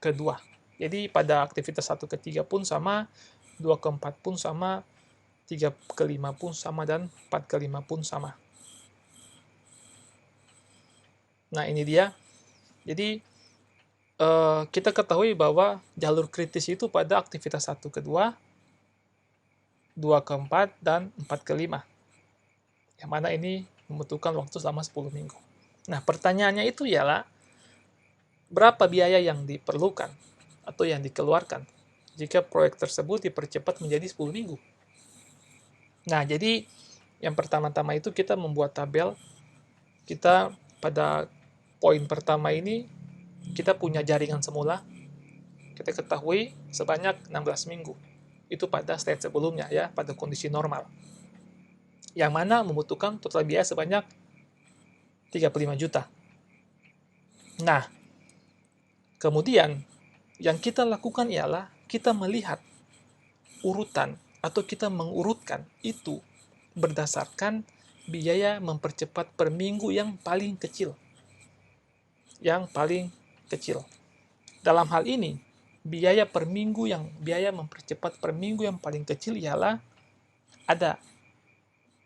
ke 2. Jadi pada aktivitas 1 ke 3 pun sama, 2 ke 4 pun sama, 3 ke 5 pun sama, dan 4 ke 5 pun sama. Nah, ini dia. Jadi, kita ketahui bahwa jalur kritis itu pada aktivitas 1 ke 2, 2 ke 4, dan 4 ke 5. Yang mana ini membutuhkan waktu selama 10 minggu. Nah, pertanyaannya itu ialah, berapa biaya yang diperlukan atau yang dikeluarkan jika proyek tersebut dipercepat menjadi 10 minggu? Nah, jadi yang pertama-tama itu kita membuat tabel. Kita pada poin pertama ini, kita punya jaringan semula. Kita ketahui sebanyak 16 minggu. Itu pada stage sebelumnya ya, pada kondisi normal. Yang mana membutuhkan total biaya sebanyak 35 juta. Nah, kemudian yang kita lakukan ialah kita melihat urutan atau kita mengurutkan itu berdasarkan biaya mempercepat per minggu yang paling kecil. Yang paling kecil. Dalam hal ini, biaya mempercepat per minggu yang paling kecil ialah ada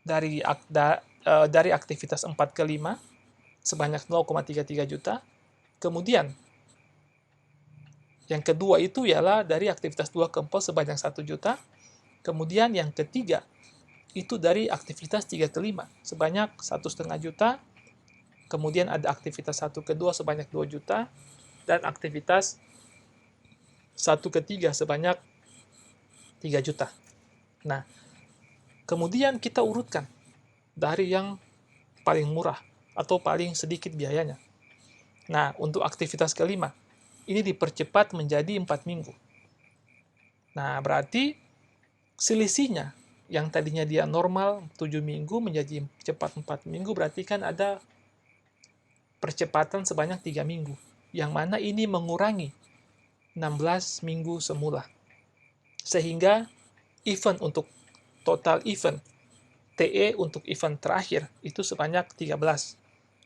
dari aktivitas 4 ke 5 sebanyak 0,33 juta. Kemudian yang kedua itu ialah dari aktivitas 2 ke 4 sebanyak 1 juta. Kemudian yang ketiga itu dari aktivitas 3 ke 5 sebanyak 1,5 juta. Kemudian ada aktivitas 1 ke 2 sebanyak 2 juta. Dan aktivitas 1 ke 3 sebanyak 3 juta. Nah, kemudian kita urutkan dari yang paling murah atau paling sedikit biayanya. Nah, untuk aktivitas kelima, ini dipercepat menjadi 4 minggu. Nah, berarti selisihnya yang tadinya dia normal 7 minggu menjadi cepat 4 minggu, berarti kan ada percepatan sebanyak 3 minggu. Yang mana ini mengurangi 16 minggu semula. Sehingga event untuk total event TE untuk event terakhir itu sebanyak 13.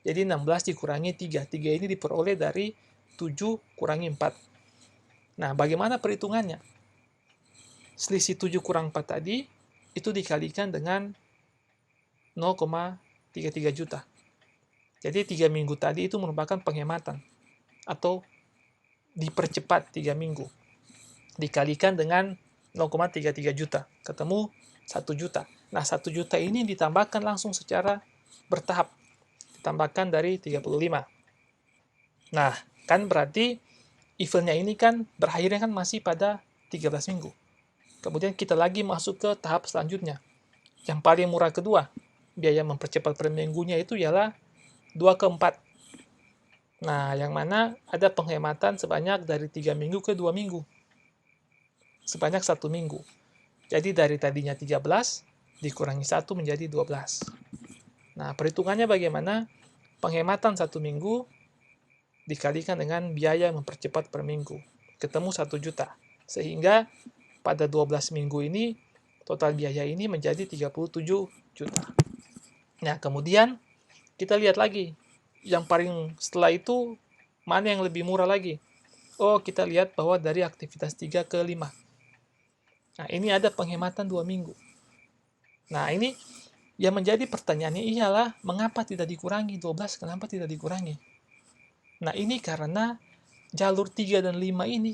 Jadi 16 dikurangi 3. 3 ini diperoleh dari 7 kurangi 4. Nah, bagaimana perhitungannya? Selisih 7 kurang 4 tadi, itu dikalikan dengan 0,33 juta. Jadi 3 minggu tadi itu merupakan penghematan. Atau dipercepat 3 minggu. Dikalikan dengan 0,33 juta. Ketemu 1 juta. Nah, 1 juta ini ditambahkan langsung secara bertahap. Ditambahkan dari 35. Nah, kan berarti eventnya ini kan berakhirnya kan masih pada 13 minggu. Kemudian kita lagi masuk ke tahap selanjutnya. Yang paling murah kedua, biaya mempercepat per minggunya itu ialah 2 ke 4. Nah, yang mana ada penghematan sebanyak dari 3 minggu ke 2 minggu. Sebanyak 1 minggu. Jadi dari tadinya 13, dikurangi 1 menjadi 12. Nah, perhitungannya bagaimana? Penghematan 1 minggu dikalikan dengan biaya mempercepat per minggu. Ketemu 1 juta. Sehingga pada 12 minggu ini, total biaya ini menjadi 37 juta. Nah, kemudian kita lihat lagi. Yang paling setelah itu Mana yang lebih murah lagi? Oh, kita lihat bahwa dari aktivitas 3 ke 5. Nah, ini ada penghematan 2 minggu. Nah, ini yang menjadi pertanyaannya ialah, mengapa tidak dikurangi 12, kenapa tidak dikurangi? Nah, ini karena jalur 3 dan 5 ini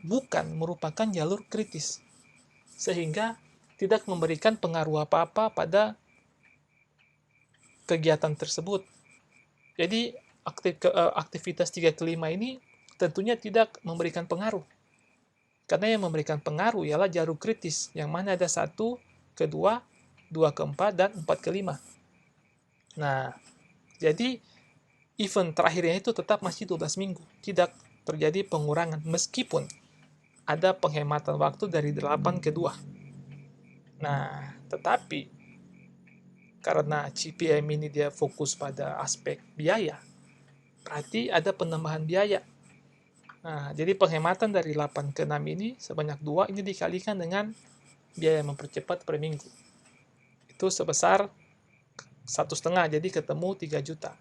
bukan merupakan jalur kritis. Sehingga tidak memberikan pengaruh apa-apa pada kegiatan tersebut. Jadi, aktivitas 3 ke 5 ini tentunya tidak memberikan pengaruh. Karena yang memberikan pengaruh ialah jalur kritis, yang mana ada 1 ke 2, 2 ke 4, dan 4 ke 5. Nah, jadi event terakhirnya itu tetap masih 12 minggu. Tidak terjadi pengurangan, meskipun ada penghematan waktu dari 8 ke 2. Nah, tetapi karena CPM ini dia fokus pada aspek biaya, berarti ada penambahan biaya. Nah, jadi penghematan dari 8 ke 6 ini sebanyak 2 ini dikalikan dengan biaya mempercepat per minggu. Itu sebesar 1,5, jadi ketemu 3 juta.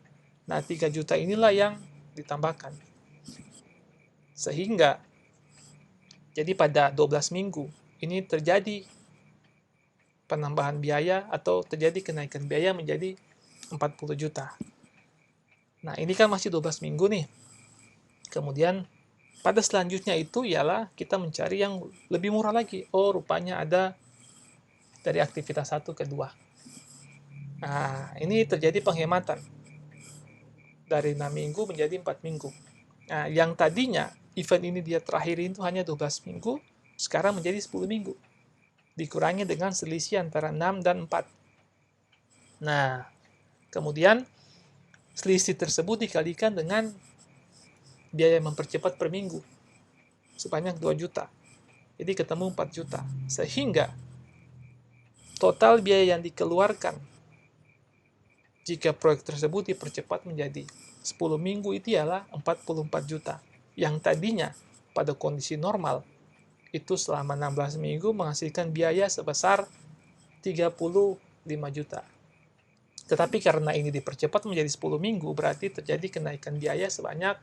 Nah, 3 juta inilah yang ditambahkan. Sehingga, jadi pada 12 minggu, ini terjadi penambahan biaya atau terjadi kenaikan biaya menjadi 40 juta. Nah, ini kan masih 12 minggu nih. Kemudian, pada selanjutnya itu ialah kita mencari yang lebih murah lagi. Oh, rupanya ada dari aktivitas 1 ke 2. Nah, ini terjadi penghematan. Dari 6 minggu menjadi 4 minggu. Nah, yang tadinya event ini dia terakhirin itu hanya 12 minggu, sekarang menjadi 10 minggu. Dikurangi dengan selisih antara 6 dan 4. Nah, kemudian selisih tersebut dikalikan dengan biaya mempercepat per minggu sebanyak 2 juta. Jadi ketemu 4 juta. Sehingga total biaya yang dikeluarkan jika proyek tersebut dipercepat menjadi 10 minggu itu ialah 44 juta. Yang tadinya pada kondisi normal itu selama 16 minggu menghasilkan biaya sebesar 35 juta. Tetapi karena ini dipercepat menjadi 10 minggu, berarti terjadi kenaikan biaya sebanyak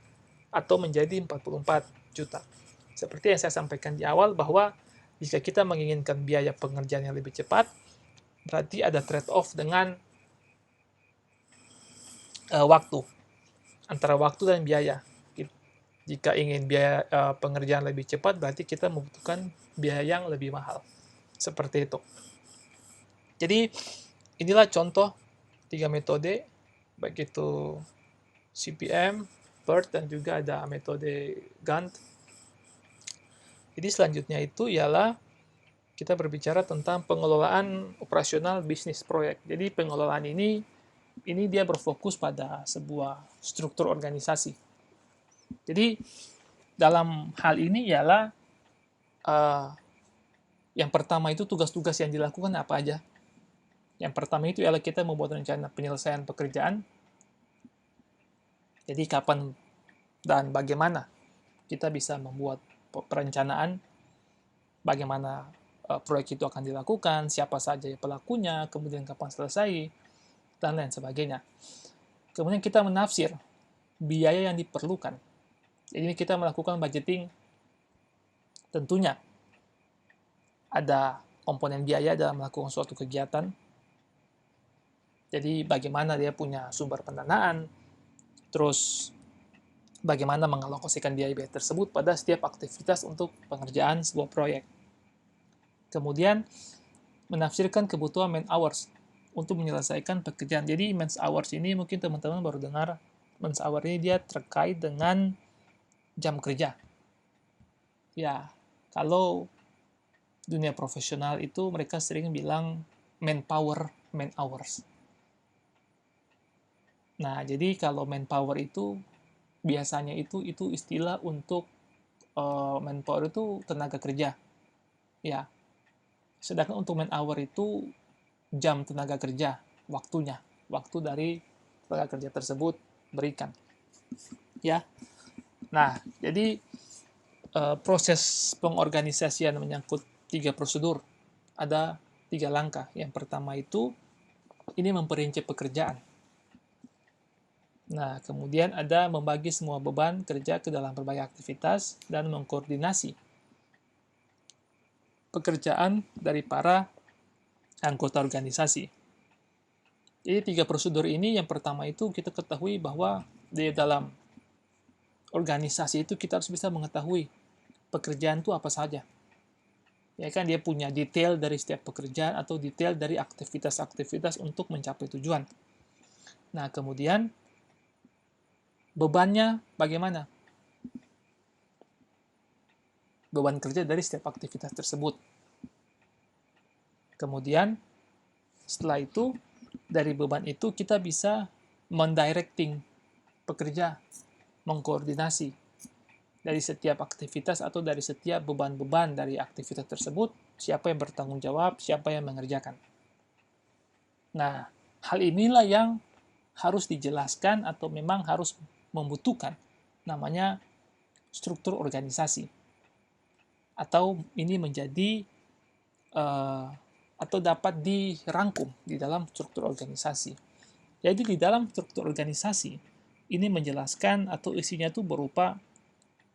atau menjadi 44 juta. Seperti yang saya sampaikan di awal bahwa jika kita menginginkan biaya pengerjaan yang lebih cepat, berarti ada trade-off dengan waktu, antara waktu dan biaya. Jika ingin biaya pengerjaan lebih cepat, berarti kita membutuhkan biaya yang lebih mahal. Seperti itu. Jadi, inilah contoh 3 metode, baik itu CPM, PERT, dan juga ada metode Gantt. Jadi selanjutnya itu ialah kita berbicara tentang pengelolaan operasional bisnis proyek. Jadi pengelolaan ini dia berfokus pada sebuah struktur organisasi. Jadi dalam hal ini ialah yang pertama itu tugas-tugas yang dilakukan apa aja. Yang pertama itu ialah kita membuat rencana penyelesaian pekerjaan. Jadi kapan dan bagaimana kita bisa membuat perencanaan, bagaimana proyek itu akan dilakukan, siapa saja pelakunya, kemudian kapan selesai, dan lain sebagainya. Kemudian kita menafsir biaya yang diperlukan. Jadi kita melakukan budgeting, tentunya ada komponen biaya dalam melakukan suatu kegiatan. Jadi bagaimana dia punya sumber pendanaan, terus bagaimana mengalokasikan biaya-biaya tersebut pada setiap aktivitas untuk pengerjaan sebuah proyek. Kemudian menafsirkan kebutuhan man hours untuk menyelesaikan pekerjaan. Jadi man hours ini mungkin teman-teman baru dengar, man hours ini dia terkait dengan jam kerja. Ya, kalau dunia profesional itu mereka sering bilang manpower, man hours. Nah, jadi kalau manpower itu biasanya itu istilah untuk manpower itu tenaga kerja. Ya. Sedangkan untuk man hour itu jam tenaga kerja, waktunya, waktu dari tenaga kerja tersebut berikan. Ya. Nah, jadi proses pengorganisasian menyangkut 3 prosedur. Ada 3 langkah. Yang pertama itu ini memperinci pekerjaan. Nah, kemudian ada membagi semua beban kerja ke dalam berbagai aktivitas dan mengkoordinasi pekerjaan dari para anggota organisasi. Jadi 3 prosedur ini, yang pertama itu kita ketahui bahwa di dalam organisasi itu kita harus bisa mengetahui pekerjaan itu apa saja. Ya kan, dia punya detail dari setiap pekerjaan atau detail dari aktivitas-aktivitas untuk mencapai tujuan. Nah, kemudian bebannya bagaimana? Beban kerja dari setiap aktivitas tersebut. Kemudian setelah itu, dari beban itu kita bisa mendirecting pekerja, mengkoordinasi dari setiap aktivitas atau dari setiap beban-beban dari aktivitas tersebut, siapa yang bertanggung jawab, siapa yang mengerjakan. Nah, hal inilah yang harus dijelaskan atau memang harus membutuhkan namanya struktur organisasi. Atau ini menjadi atau dapat dirangkum di dalam struktur organisasi. Jadi di dalam struktur organisasi ini menjelaskan atau isinya itu berupa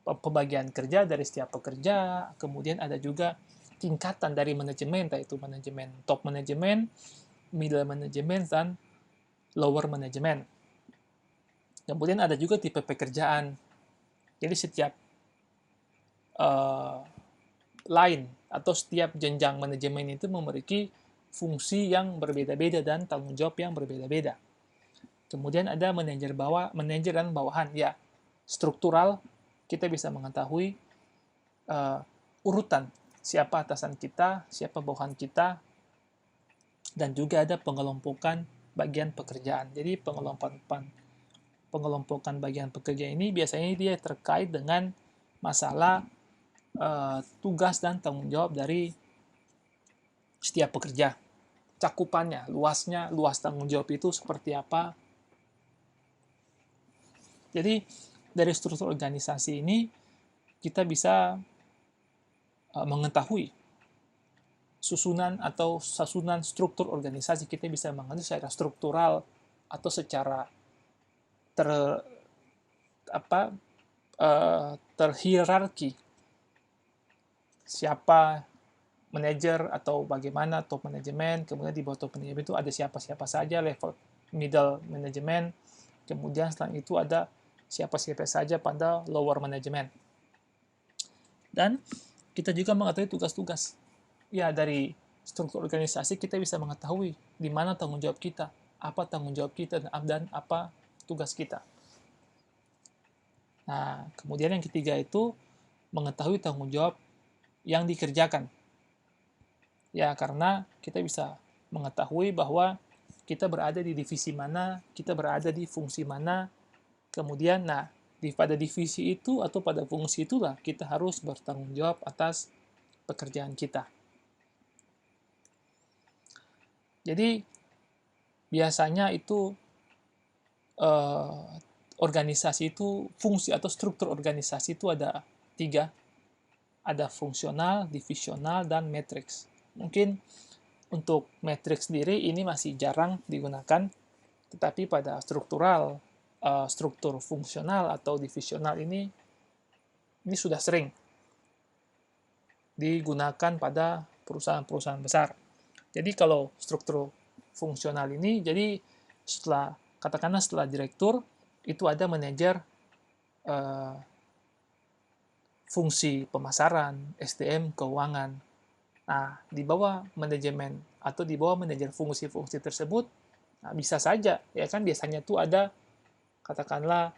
pembagian kerja dari setiap pekerja, kemudian ada juga tingkatan dari manajemen, yaitu manajemen top manajemen, middle manajemen, dan lower manajemen. Kemudian ada juga tipe pekerjaan. Jadi setiap line atau setiap jenjang manajemen itu memiliki fungsi yang berbeda-beda dan tanggung jawab yang berbeda-beda. Kemudian ada manajer dan bawahan. Ya, struktural kita bisa mengetahui urutan siapa atasan kita, siapa bawahan kita, dan juga ada pengelompokan bagian pekerjaan. Jadi pengelompokan bagian pekerja ini biasanya dia terkait dengan masalah tugas dan tanggung jawab dari setiap pekerja. Cakupannya, luas tanggung jawab itu seperti apa. Jadi dari struktur organisasi ini kita bisa mengetahui susunan atau sasunan struktur organisasi, kita bisa mengerti secara struktural atau secara terhierarki. Siapa manajer atau bagaimana top manajemen, kemudian di bawah top manajemen itu ada siapa-siapa saja, level middle manajemen, kemudian setelah itu ada siapa-siapa saja pada lower manajemen. Dan kita juga mengetahui tugas-tugas. Ya, dari struktur organisasi kita bisa mengetahui di mana tanggung jawab kita, apa tanggung jawab kita, dan apa tugas kita. Nah, kemudian yang ketiga itu mengetahui tanggung jawab yang dikerjakan. Ya, karena kita bisa mengetahui bahwa kita berada di divisi mana, kita berada di fungsi mana, kemudian pada divisi itu atau pada fungsi itulah kita harus bertanggung jawab atas pekerjaan kita. Jadi biasanya itu organisasi itu, fungsi atau struktur organisasi itu ada 3. Ada fungsional, divisional, dan matriks. Mungkin untuk matriks sendiri ini masih jarang digunakan, tetapi pada struktur fungsional atau divisional ini sudah sering digunakan pada perusahaan-perusahaan besar. Jadi kalau struktur fungsional ini, jadi katakanlah setelah direktur, itu ada manajer fungsi pemasaran, SDM, keuangan. Nah, di bawah manajemen atau di bawah manajer fungsi-fungsi tersebut, bisa saja, ya kan, biasanya itu ada, katakanlah,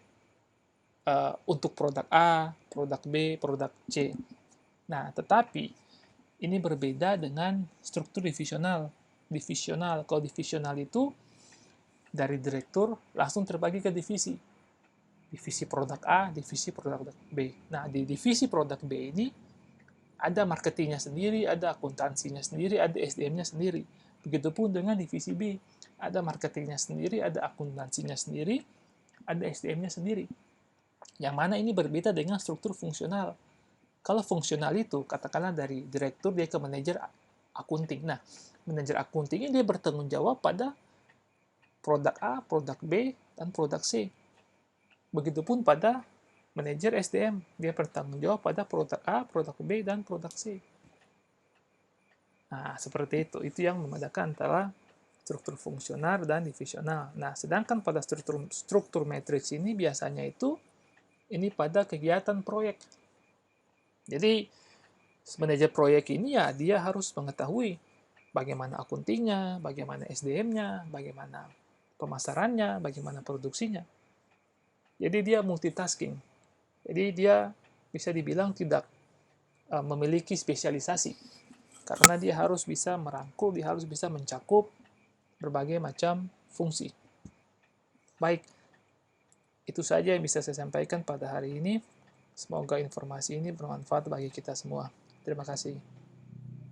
untuk produk A, produk B, produk C. Nah, tetapi ini berbeda dengan struktur divisional. Kalau divisional itu dari direktur langsung terbagi ke divisi. Divisi produk A, divisi produk B. Nah, di divisi produk B ini ada marketingnya sendiri, ada akuntansinya sendiri, ada SDM-nya sendiri. Begitupun dengan divisi B, ada marketingnya sendiri, ada akuntansinya sendiri, ada SDM-nya sendiri. Yang mana ini berbeda dengan struktur fungsional. Kalau fungsional itu, katakanlah dari direktur dia ke manajer akunting. Nah, manajer akunting ini dia bertanggung jawab pada produk A, produk B, dan produk C. Begitupun pada manajer SDM, dia bertanggung jawab pada produk A, produk B, dan produk C. Nah, seperti itu. Itu yang membedakan antara struktur fungsional dan divisional. Nah, sedangkan pada struktur matriks ini biasanya itu ini pada kegiatan proyek. Jadi, manajer proyek ini ya dia harus mengetahui bagaimana akuntingnya, bagaimana SDM-nya, bagaimana pemasarannya, bagaimana produksinya. Jadi dia multitasking. Jadi dia bisa dibilang tidak memiliki spesialisasi. Karena dia harus bisa merangkul, dia harus bisa mencakup berbagai macam fungsi. Baik, itu saja yang bisa saya sampaikan pada hari ini. Semoga informasi ini bermanfaat bagi kita semua. Terima kasih.